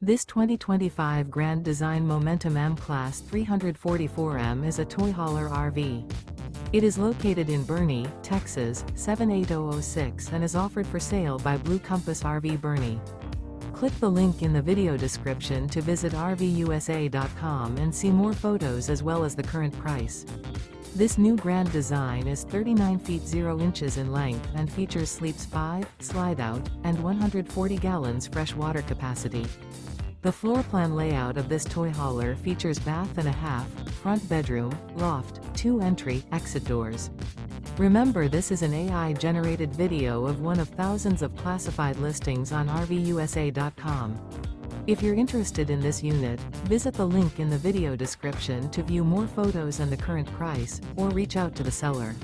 This 2025 Grand Design Momentum M-Class 344M is a toy hauler RV. It is located in Boerne, Texas, 78006 and is offered for sale by Blue Compass RV Boerne. Click the link in the video description to visit RVUSA.com and see more photos as well as the current price. This new grand design is 39 feet 0 inches in length and features sleeps 5, slide-out, and 140 gallons fresh water capacity. The floor plan layout of this toy hauler features bath and a half, front bedroom, loft, 2 entry, exit doors. Remember, this is an AI-generated video of one of thousands of classified listings on RVUSA.com. If you're interested in this unit, visit the link in the video description to view more photos and the current price, or reach out to the seller.